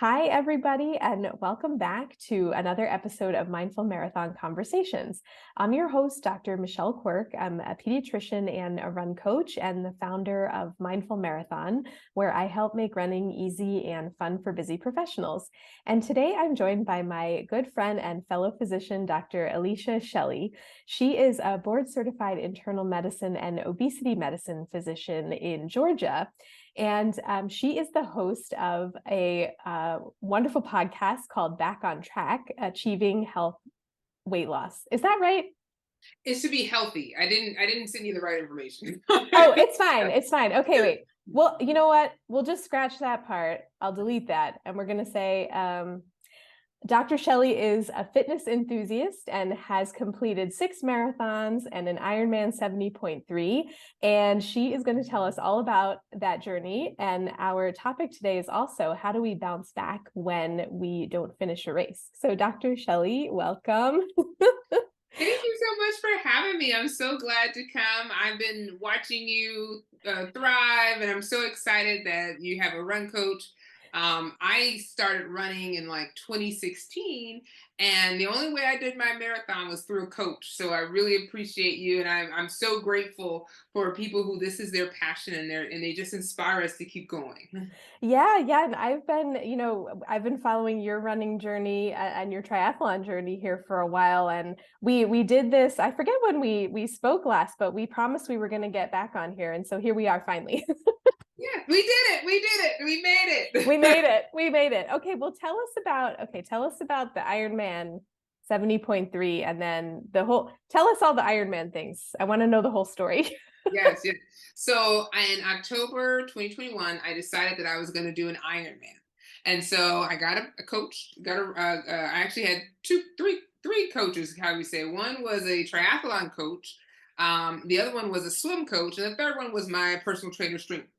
Hi, everybody, and welcome back to another episode of Mindful Marathon Conversations. I'm your host, Dr. Michelle Quirk. I'm a pediatrician and a run coach and the founder of Mindful Marathon, where I help make running easy and fun for busy professionals. And today I'm joined by my good friend and fellow physician, Dr. Alicia Shelly. She is a board-certified internal medicine and obesity medicine physician in Georgia. And she is the host of a wonderful podcast called Back on Track, Achieving Health Weight Loss. Is that right? It should be healthy. I didn't send you the right information. Oh, it's fine. It's fine. Okay, wait. Well, you know what? We'll just scratch that part. I'll delete that. And we're going to say Dr. Shelly is a fitness enthusiast and has completed 6 marathons and an Ironman 70.3. And she is going to tell us all about that journey. And our topic today is also, how do we bounce back when we don't finish a race? So Dr. Shelly, welcome. Thank you so much for having me. I'm so glad to come. I've been watching you thrive, and I'm so excited that you have a run coach. I started running in like 2016, and the only way I did my marathon was through a coach. So I really appreciate you, and I'm so grateful for people who this is their passion, and they just inspire us to keep going. Yeah. And I've been following your running journey and your triathlon journey here for a while. And we did this, I forget when we spoke last, but we promised we were going to get back on here. And so here we are finally. Yeah, we did it. We did it. We made it. We made it. Okay, well tell us about the Ironman 70.3 and then tell us all the Ironman things. I want to know the whole story. Yes. So in October 2021, I decided that I was going to do an Ironman, and so I got a coach. I actually had three coaches. How do we say? One was a triathlon coach. The other one was a swim coach, and the third one was my personal trainer, strength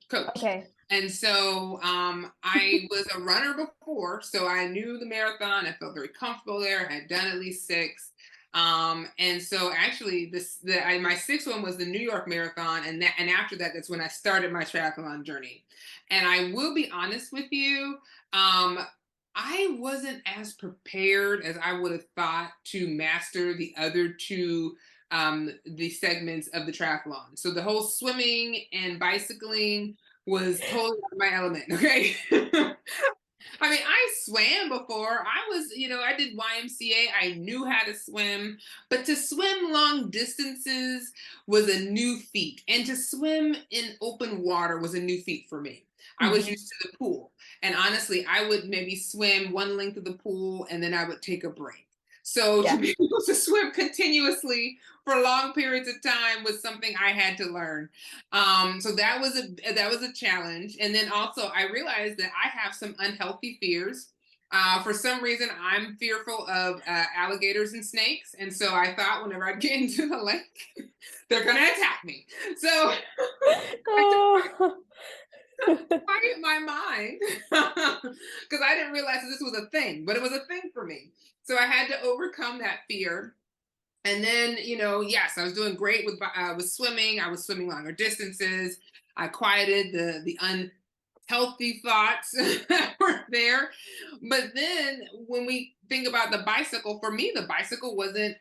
coach. Okay. And so I was a runner before, so I knew the marathon. I felt very comfortable there. I had done at least 6. And so actually my 6th one was the New York Marathon. And after that, that's when I started my triathlon journey. And I will be honest with you, I wasn't as prepared as I would have thought to master the other two the segments of the triathlon. So the whole swimming and bicycling was totally out of my element. Okay. I mean, I swam before. I did YMCA. I knew how to swim, but to swim long distances was a new feat. And to swim in open water was a new feat for me. I was Mhm. used to the pool. And honestly, I would maybe swim one length of the pool and then I would take a break. So to Yeah. be able to swim continuously for long periods of time was something I had to learn. So that was a challenge. And then also I realized that I have some unhealthy fears. For some reason, I'm fearful of alligators and snakes, and so I thought whenever I get into the lake, they're going to attack me. So I had to Oh. quiet my mind because I didn't realize that this was a thing, but it was a thing for me. So I had to overcome that fear. And then, yes, I was doing great with swimming. I was swimming longer distances. I quieted the unhealthy thoughts that were there. But then when we think about the bicycle, for me, the bicycle wasn't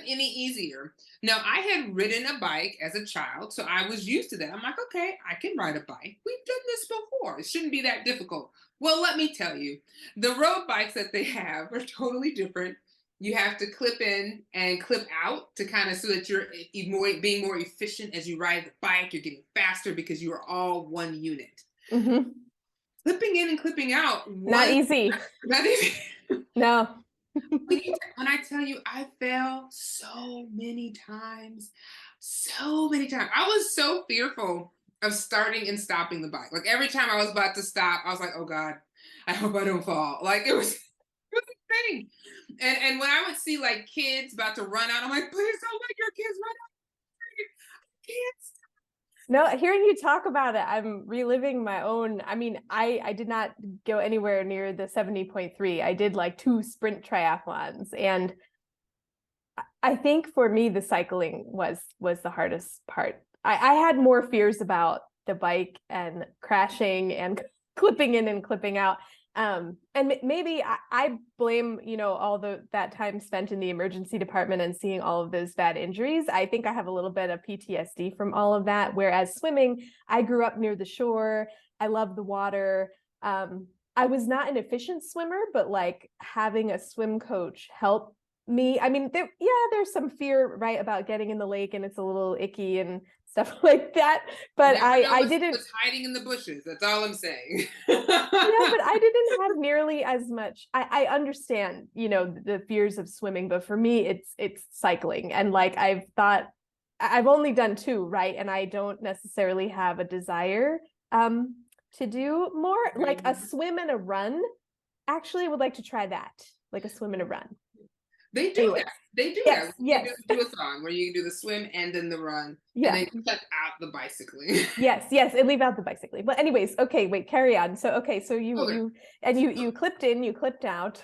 any easier. Now, I had ridden a bike as a child, so I was used to that. I'm like, okay, I can ride a bike. We've done this before. It shouldn't be that difficult. Well, let me tell you, the road bikes that they have are totally different. You have to clip in and clip out to kind of so that you're being more efficient as you ride the bike. You're getting faster because you are all one unit. Mhm. Clipping in and clipping out Not was easy. not easy. No. When I tell you, I fell so many times, so many times. I was so fearful of starting and stopping the bike. Like every time I was about to stop, I was like, "Oh God, I hope I don't fall." Like it was a thing. And when I would see like kids about to run out, I'm like, "Please don't let your kids run out. I can't." No, hearing you talk about it, I'm reliving my own. I mean, I did not go anywhere near the 70.3. I did like 2 sprint triathlons. And I think for me, the cycling was the hardest part. I had more fears about the bike and crashing and clipping in and clipping out. And maybe I blame, all that time spent in the emergency department and seeing all of those bad injuries. I think I have a little bit of PTSD from all of that. Whereas swimming, I grew up near the shore. I love the water. I was not an efficient swimmer, but like having a swim coach help me. I mean, there's some fear, right, about getting in the lake and it's a little icky and stuff like that. But Never know I didn't. what's hiding in the bushes. That's all I'm saying. Yeah, but I didn't have nearly as much. I understand, the fears of swimming, but for me, it's cycling. And like I've only done two, right? And I don't necessarily have a desire to do more. Like a swim and a run. Actually, I would like to try that. Like a swim and a run. They do Anyways, that. They do yes, that. You yes. do a song where you do the swim and then the run, and Yeah. then cut out the bicycling. Yes, and leave out the bicycling. But anyways, okay, wait, carry on. So okay, so Okay. you clipped in, you clipped out.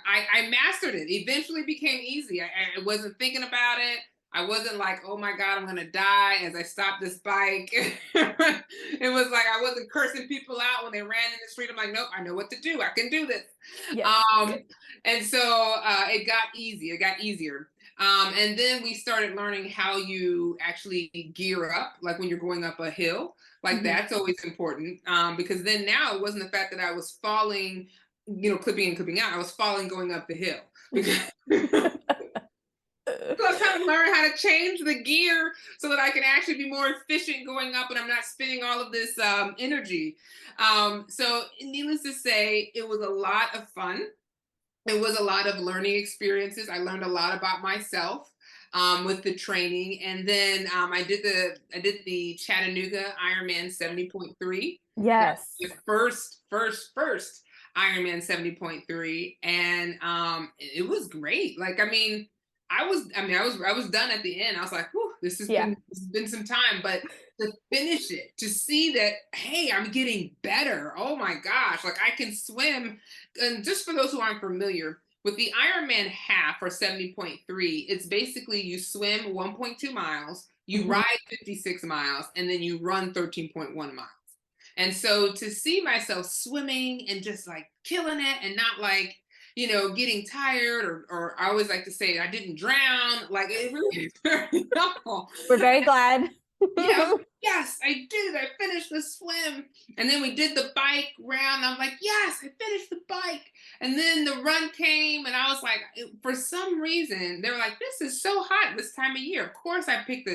I mastered it. Eventually became easy. I wasn't thinking about it. I wasn't like, oh my God, I'm gonna die as I stopped this bike. It was like I wasn't cursing people out when they ran in the street. I'm like, nope, I know what to do. I can do this. Yes. Um, and so it got easy. It got easier. And then we started learning how you actually gear up, like when you're going up a hill. Like that's always important because then now it wasn't the fact that I was falling, clipping and clipping out. I was falling going up the hill because so I was trying to learn how to change the gear so that I can actually be more efficient going up and I'm not spending all of this energy. So needless to say, it was a lot of fun. It was a lot of learning experiences. I learned a lot about myself with the training, and then I did the Chattanooga Ironman 70.3. That Yes. was the first Ironman 70.3, and it was great. Like I was done at the end. I was like, whew, this has been some time, but to finish it, to see that, hey, I'm getting better. Oh my gosh, like I can swim. And just for those who aren't familiar, with the Ironman half or 70.3, it's basically you swim 1.2 miles, you ride 56 miles, and then you run 13.1 miles. And so to see myself swimming and just like killing it and not like, getting tired or I always like to say I didn't drown. Like it really is very helpful. We're very glad. Yeah, yes, I did. I finished the swim. And then we did the bike round. I'm like, yes, I finished the bike. And then the run came, and I was like, for some reason, they were like, this is so hot this time of year. Of course, I picked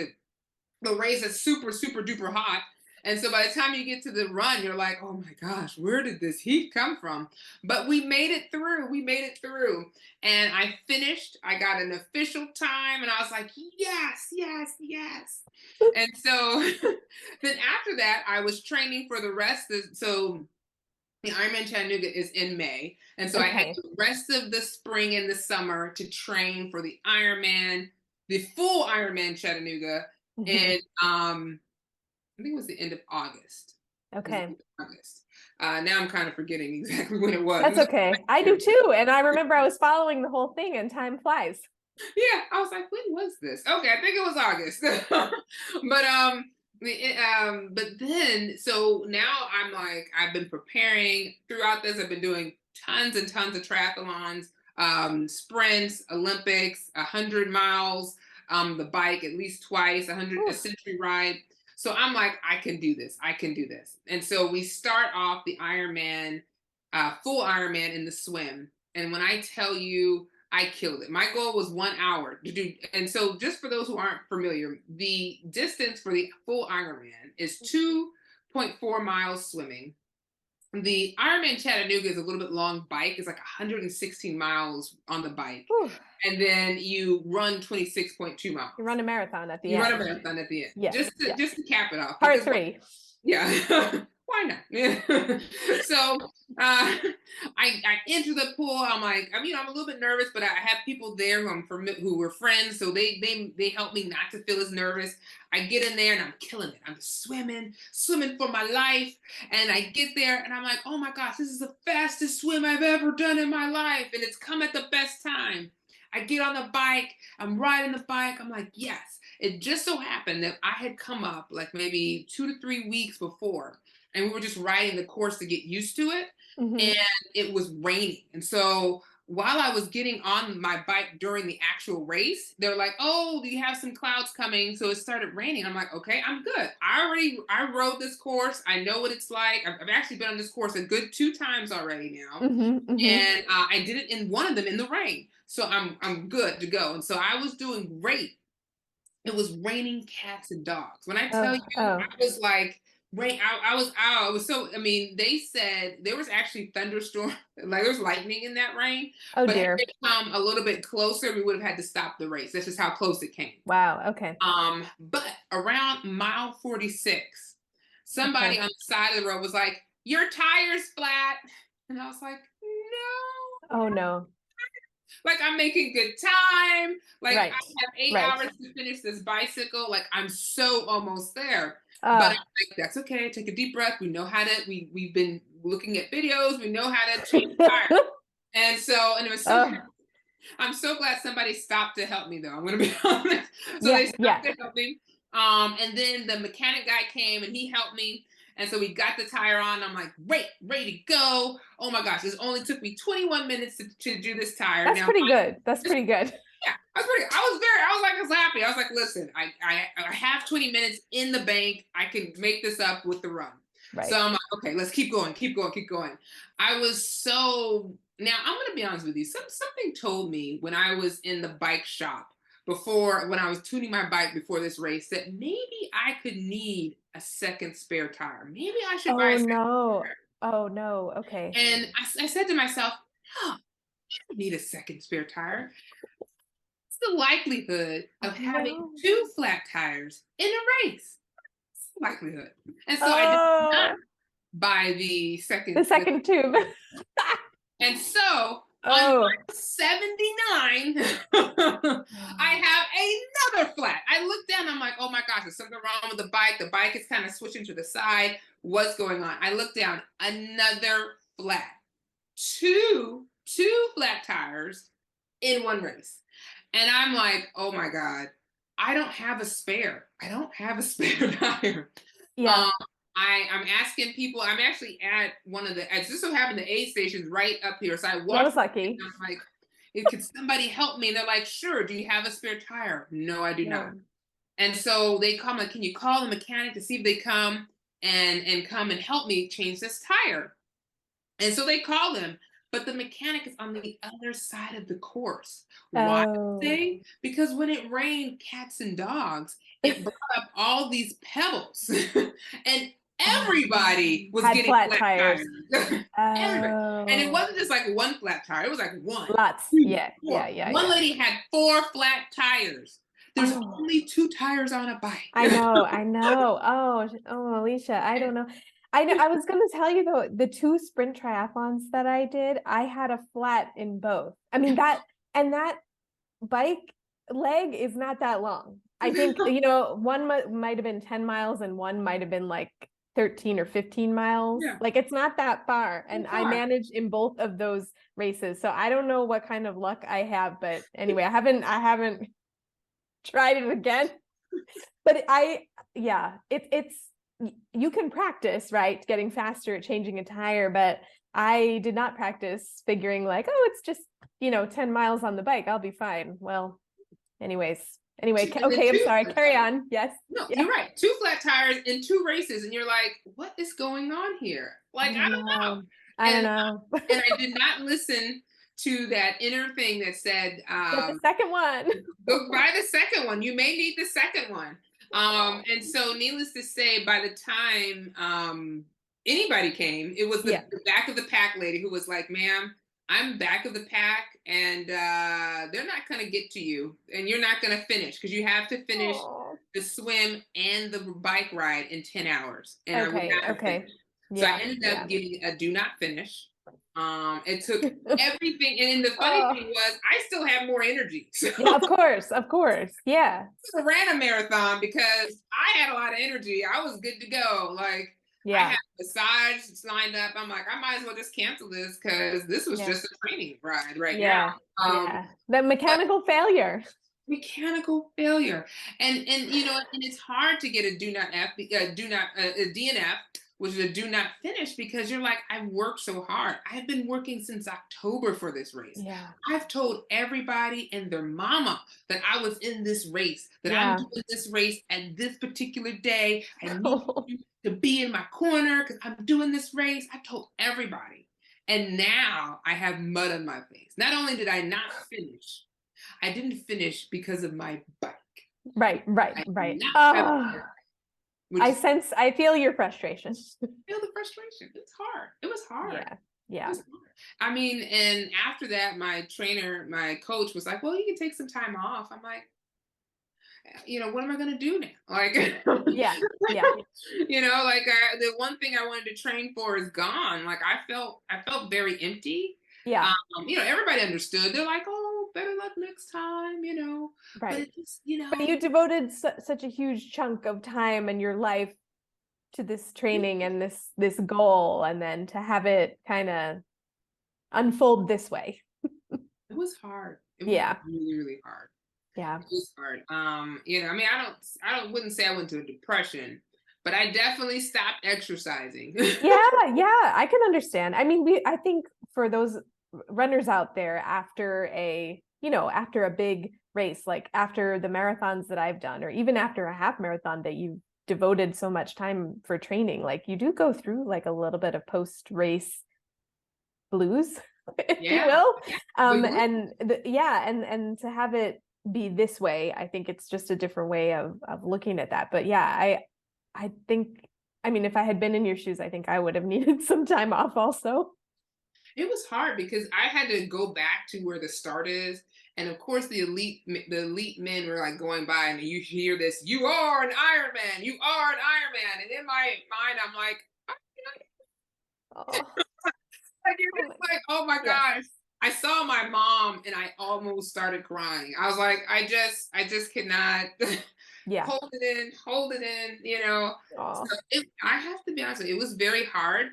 the race that's super, super duper hot. And so by the time you get to the run, you're like, oh my gosh, where did this heat come from? But we made it through. We made it through. And I finished. I got an official time. And I was like, yes, yes, yes. And so then after that, I was training for the rest of, so the Ironman Chattanooga is in May. And so I had Okay. the rest of the spring and the summer to train for the Ironman, the full Ironman Chattanooga. And I think it was the end of August. It was the Okay. end of August. Now I'm kind of forgetting exactly when it was. It That's was okay. I do too. And I remember I was following the whole thing and time flies. yeah, I was like, when was this? Okay, I think it was August. But then so now I'm like I've been preparing throughout this. I've been doing tons and tons of triathlons, sprints, Olympics, 100 miles, the bike at least twice, a century ride. So I'm like, I can do this. I can do this. And so we start off the Ironman, full Ironman in the swim. And when I tell you I killed it. My goal was 1 hour to do. And so just for those who aren't familiar, the distance for the full Ironman is 2.4 miles swimming. The Ironman Chattanooga is a little bit long bike. It's like 116 miles on the bike. Whew. And then you run 26.2 miles. You run a marathon at the You end. run a marathon at the end. Yes. Just to cap it off. Part 3. Yeah. Why not? So I enter the pool. I'm like, I'm a little bit nervous, but I have people there who were friends, so they help me not to feel as nervous. I get in there and I'm killing it. I'm swimming for my life, and I get there and I'm like, oh my gosh, this is the fastest swim I've ever done in my life, and it's come at the best time. I get on the bike. I'm riding the bike. I'm like, yes. It just so happened that I had come up like maybe 2 to 3 weeks before. and we were just riding the course to get used to it. Hmm. And it was raining. And so while I was getting on my bike during the actual race, they're like, "Oh, do you have some clouds coming?" So it started raining. I'm like, "Okay, I'm good. I rode this course. I know what it's like. I've actually been on this course a good 2 times already now, Hmm. Hmm. and I did it in one of them in the rain. So I'm good to go." And so I was doing great. It was raining cats and dogs. When I tell Oh, you, oh, I was like, rain. I was out. I was so. I mean, they said there was actually thunderstorm, like there was lightning in that rain. oh But had dear. they come a little bit closer, we would have had to stop the race. That's just how close it came. Wow. Okay. But around mile 46, somebody Okay. on the side of the road was like, "Your tire's flat," and I was like, "No." Oh no. Like I'm making good time. Like I Right. have eight Right. hours to finish this bicycle. Like I'm so almost there. But I'm Uh, like, that's okay. Take a deep breath. We know how to. We've been looking at videos. We know how to change the tire. And so, and it was so. oh, I'm so glad somebody stopped to help me, though. I'm gonna be honest. So yeah. they Yeah. stopped to help me. And then the mechanic guy came and he helped me. And so we got the tire on. I'm like, great, ready to go. Oh my gosh, this only took me 21 minutes to do this tire. That's Now, pretty good. That's pretty good. yeah, I was happy. I was like, listen, I have 20 minutes in the bank. I can make this up with the run. So Right. I'm like, okay, let's keep going, keep going, keep going. I was so now I'm gonna be honest with you. Something told me when I was in the bike shop before when I was tuning my bike before this race that maybe I could need a second spare tire. Maybe I should buy a Oh second no. tire. Oh no. Okay. And I said to myself, oh, I don't need a second spare tire. The likelihood of Oh having no. two flat tires in a race? Likelihood. And so I did not Oh, buy the the second. second tube. And so on Oh. mile 79, I have another flat. I look down, I'm like, oh my gosh, there's something wrong with the bike. The bike is kind of switching to the side. What's going on? I look down, another flat. Two flat tires in one race. And I'm like, oh my God, I don't have a spare. I don't have a spare tire. Yeah. Um, I'm asking people, I'm actually at one of the, as this so happened, the aid stations right up here. So I That walked was lucky. and I'm like, could somebody help me? And they're like, sure. Do you have a spare tire? No, I do not. No. And so they come like, can you call the mechanic to see if they come and come and help me change this tire? And so they call them, but the mechanic is on the other side of the course. Why? Oh. Say? Because when it rained cats and dogs, it brought up all these pebbles, and everybody was Had getting flat flat tires. tires. Everybody. And it Oh. wasn't just like one flat tire, it was like one, Lots. two, Yeah. Yeah. four. Yeah. One Yeah. lady had 4 flat tires. There's Oh. only 2 tires on a I bike. know, I know. Oh, Alicia, I don't know. I know, I was going to tell you though, the two sprint triathlons that I did, I had a flat in both. I mean, that bike leg is not that long. I think, one might have been 10 miles and one might have been like 13 or 15 miles. Yeah, Like it's not that far. And so I far. managed in both of those races. So I don't know what kind of luck I have, but anyway, I haven't tried it again. But it's you can practice, right? Getting faster at changing a tire, but I did not practice figuring like, oh, it's just, 10 miles on the bike. I'll be fine. Well, anyway, And then okay, I'm two sorry. flat Carry tires. on. Yes. No, Yeah. you're right. 2 flat tires in 2 races, and you're like, what is going on here? I Like, I don't don't know. know. I don't And know. and I did not listen to that inner thing that said, Get the second one. go buy the second one. You may need the second one. And so needless to say, by the time anybody came, it was Yeah. the back of the pack lady who was like, ma'am, I'm back of the pack and they're not going to get to you and you're not going to finish because you have to finish Oh. the swim and the bike ride in 10 hours. And I would Okay. not have Okay. finished. So I Yeah. ended Yeah. up getting a do not finish. It took everything. And then the funny Oh. thing was, I still have more energy. So Yeah, of course. Of course. Yeah. I ran a marathon because I had a lot of energy. I was good to go. Like I Yeah. had massage lined up. I'm like, I might as well just cancel this because this was Yeah. just a training ride right now. Yeah. Yeah. The But mechanical failure. mechanical failure, and and it's hard to get a do not F, do not a DNF which is a do not finish, because you're like, I've worked so hard. I've been working since October for this race. Yeah. I've told everybody and their mama that I was in this race, that I'm Yeah. doing this race at this particular day. I need you to be in my corner because I'm doing this race. I told everybody. And now I have mud on my face. Not only did I not finish, I didn't finish because of my bike. Right, right, I did right. not have a Oh, bike, which is I feel your frustration. feel the frustration. It's hard. It was hard. Yeah, It yeah, was hard. I mean, and after that, my trainer, my coach was like, well, you can take some time off. I'm like, what am I going to do now? Like, yeah, yeah, the one thing I wanted to train for is gone. Like I felt very empty. yeah, Everybody understood. They're like, oh, better luck next time, but right. it just, But you devoted such a huge chunk of time in your life to this training and this goal, and then to have it kind of unfold this way. it was hard. It was Yeah, really, really hard. yeah, It was hard. I mean, wouldn't say I went to a depression, but I definitely stopped exercising. yeah. I can understand. I mean, I think for those runners out there, after after a big race, like after the marathons that I've done, or even after a half marathon that you've devoted so much time for training, like you do go through like a little bit of post race blues, if you Yeah. will. Yeah. And to have it be this way, I think it's just a different way of looking at that. But yeah, I think, I mean, if I had been in your shoes, I think I would have needed some time off also. It was hard because I had to go back to where the start is. And of course, the elite men were like going by, and you hear this, you are an Ironman, you are an Ironman. And in my mind, I'm like, Oh, like, you're oh my, just like, oh my yeah, gosh. I saw my mom and I almost started crying. I was like, I just cannot yeah. hold it in. Oh, So I have to be honest with you, it was very hard.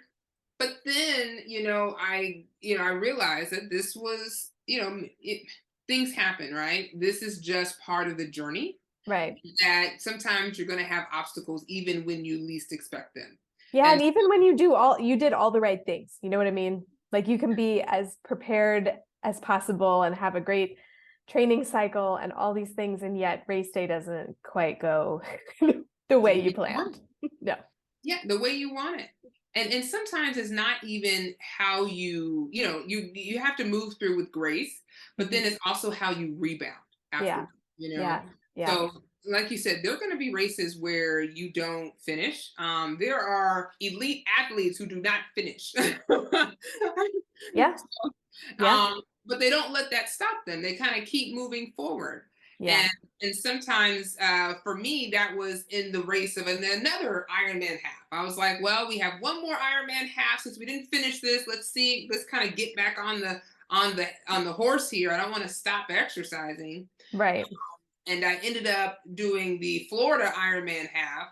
But then, I realized that this was, things happen, right? This is just part of the journey, right. that sometimes you're going to have obstacles even when you least expect them. Yeah, And and even when you did all the right things, you know what I mean? Like you can be as prepared as possible and have a great training cycle and all these things, and yet race day doesn't quite go the the way way you you want planned. it. No. Yeah, the way you want it. And sometimes it's not even how you have to move through with grace, but Mhm. then it's also how you rebound Yeah. afterward, you know. Yeah. Yeah. So like you said, there are going to be races where you don't finish. There are elite athletes who do not finish. Yeah. Yeah. But they don't let that stop them. They kind of keep moving forward. Yeah. And sometimes for me, that was in the race of another Ironman half. I was like, well, we have one more Ironman half since we didn't finish this. Let's kind of get back on the horse here. I don't want to stop exercising. Right. And I ended up doing the Florida Ironman half,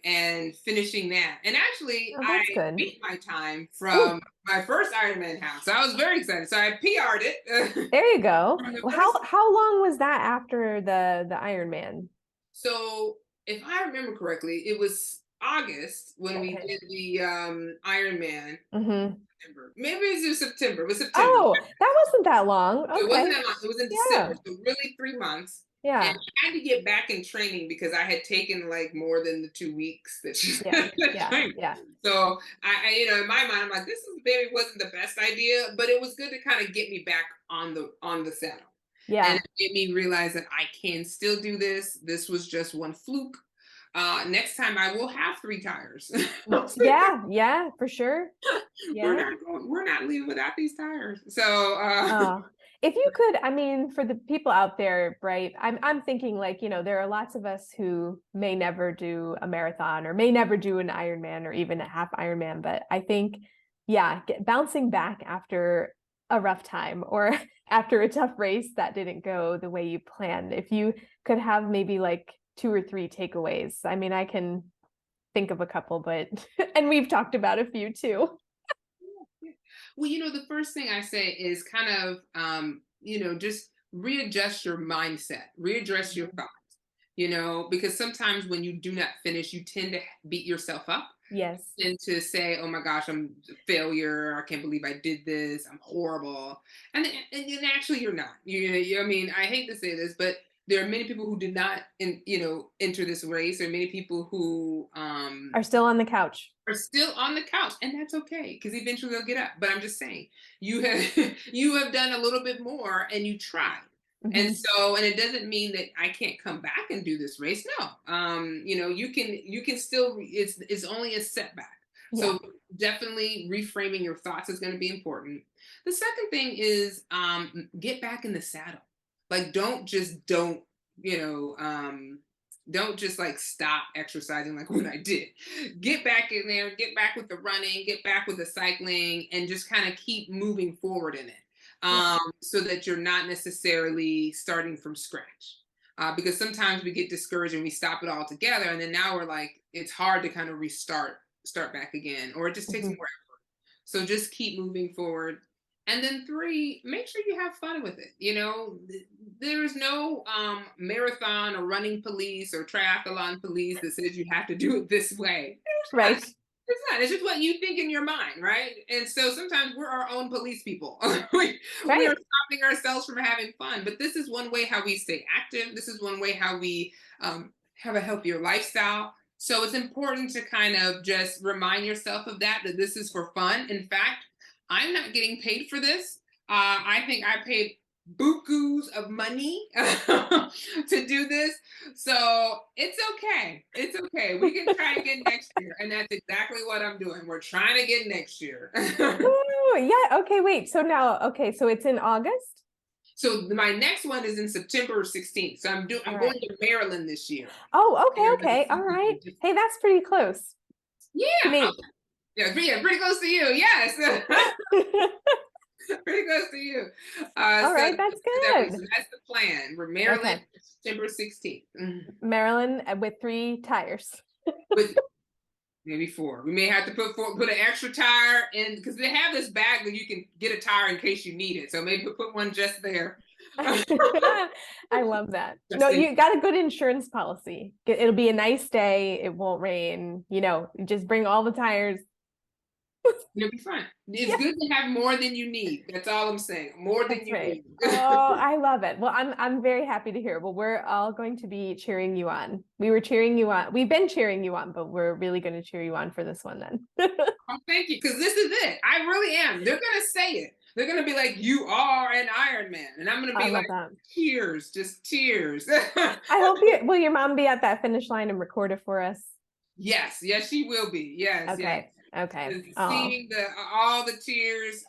and finishing that. And actually, Oh, I that's good. beat my time Ooh, from my first Ironman half, so I was very excited. So I PR'd it there you go. from the Well, first. how long was that after the Ironman? So if I remember correctly, it was August when we Okay. did the Ironman. Mm-hmm. September. Maybe it was September. It was September. Oh, that wasn't that long. It wasn't Okay. that long. It was in Yeah. December, so really 3 months. And Yeah. I had to get back in training because I had taken like more than the 2 weeks that she Yeah. said Yeah. training. Yeah. So in my mind, I'm like, this is maybe wasn't the best idea, but it was good to kind of get me back on the saddle. And Yeah. it made me realize that I can still do this. This was just one fluke. Next time I will have 3 tires. Yeah. Yeah, for sure. we're Yeah. not going, we're not leaving without these tires. So If you could, I mean, for the people out there, right? I'm thinking like, there are lots of us who may never do a marathon or may never do an Ironman or even a half Ironman, but I think, yeah, bouncing back after a rough time or after a tough race that didn't go the way you planned, if you could have maybe like 2 or 3 takeaways. I mean, I can think of a couple, but and we've talked about a few too. yeah. Well, the first thing I say is kind of, just readjust your mindset, readdress your thoughts, because sometimes when you do not finish, you tend to beat yourself up. Yes. And to say, "Oh my gosh, I'm a failure. I can't believe I did this. I'm horrible." And actually, you're not. I mean, I hate to say this, but there are many people who did not, enter this race. There are many people who Are still on the couch. are still on the couch, and that's okay because eventually they'll get up. But I'm just saying, you have you have done a little bit more, and you tried. And Mhm. so, and it doesn't mean that I can't come back and do this race. No, you can still. It's only a setback. Yeah. So definitely reframing your thoughts is going to be important. The second thing is get back in the saddle. Like, you know um, don't just like stop exercising like what I did. Get back in there, get back with the running, get back with the cycling, and just kind of keep moving forward in it, Yeah. so that you're not necessarily starting from scratch. Because sometimes we get discouraged and we stop it all together, and then now we're like, it's hard to kind of start back again, or it just takes Mhm. more. So just keep moving forward. And then three, make sure you have fun with it. There is no marathon or running police or triathlon police that says you have to do it this way. There's not. Right. It's not. It's just what you think in your mind, right? And so sometimes we're our own police people. We are Right. stopping ourselves from having fun. But this is one way how we stay active. This is one way how we have a healthier lifestyle. So it's important to kind of just remind yourself of that this is for fun. In fact, I'm not getting paid for this. I think I paid bukus of money to do this. So it's okay. It's okay. We can try again next year. And that's exactly what I'm doing. We're trying again next year. Oh, yeah. Okay, wait. So now, okay, so it's in August? So my next one is in September 16th. So All I'm going right. to Maryland this year. Oh, okay, And okay. All right. Hey, that's pretty close to yeah, me. yeah, pretty close to you. Yes. Pretty close to you. All So right, that's so good. that's the plan. We're Maryland, Okay. September 16th. Maryland with 3 tires. With maybe four. We may have to put an extra tire in because they have this bag that you can get a tire in case you need it. So maybe put one just there. I love that. No, Just in you got a good insurance policy. It'll be a nice day. It won't rain. Just bring all the tires. It'll be fine. It's Yeah, good to have more than you need. That's all I'm saying. More than that's you right. need. Oh, I love it. Well, I'm very happy to hear. Well, we're all going to be cheering you on. We were cheering you on. We've been cheering you on, but we're really going to cheer you on for this one then. Oh, thank you. Because this is it. I really am. They're gonna say it. They're gonna be like, "You are an Ironman," and I'm gonna I be love like, that. "Tears, just tears." I hope will your mom be at that finish line and record it for us? Yes, yes, she will be. Yes, yes. Okay. Okay. And Oh, seeing all the tears,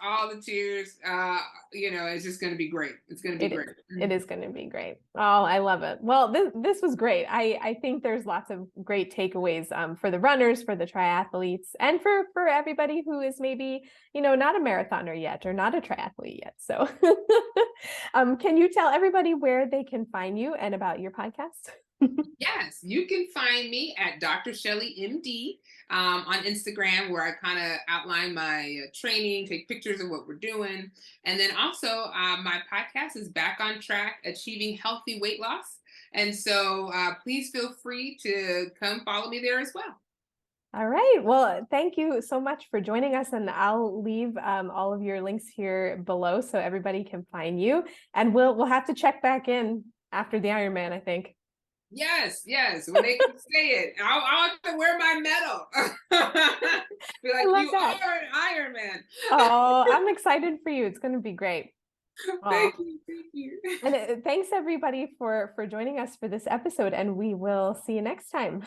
it's just going to be great. It's going to be it is. great. It is going to be great. Oh, I love it. Well, this was great. I think there's lots of great takeaways for the runners, for the triathletes, and for everybody who is maybe, not a marathoner yet or not a triathlete yet. So can you tell everybody where they can find you and about your podcast? Yes, you can find me at Dr. Shelly MD on Instagram, where I kind of outline my training, take pictures of what we're doing. And then also, my podcast is Back on Track Achieving Healthy Weight Loss. And so please feel free to come follow me there as well. All right. Well, thank you so much for joining us. And I'll leave all of your links here below so everybody can find you. And we'll have to check back in after the Ironman, I think. Yes, yes. When they can say it, I'll have to wear my medal. Be I like, love you that. are an Iron Man. Oh, I'm excited for you. It's going to be great. Oh, Thank you, thank you. and thanks everybody for joining us for this episode. And we will see you next time.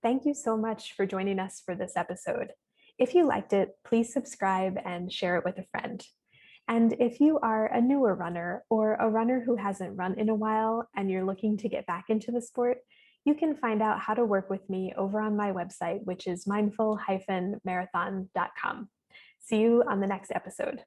Thank you so much for joining us for this episode. If you liked it, please subscribe and share it with a friend. And if you are a newer runner or a runner who hasn't run in a while and you're looking to get back into the sport, you can find out how to work with me over on my website, which is mindful-marathon.com. See you on the next episode.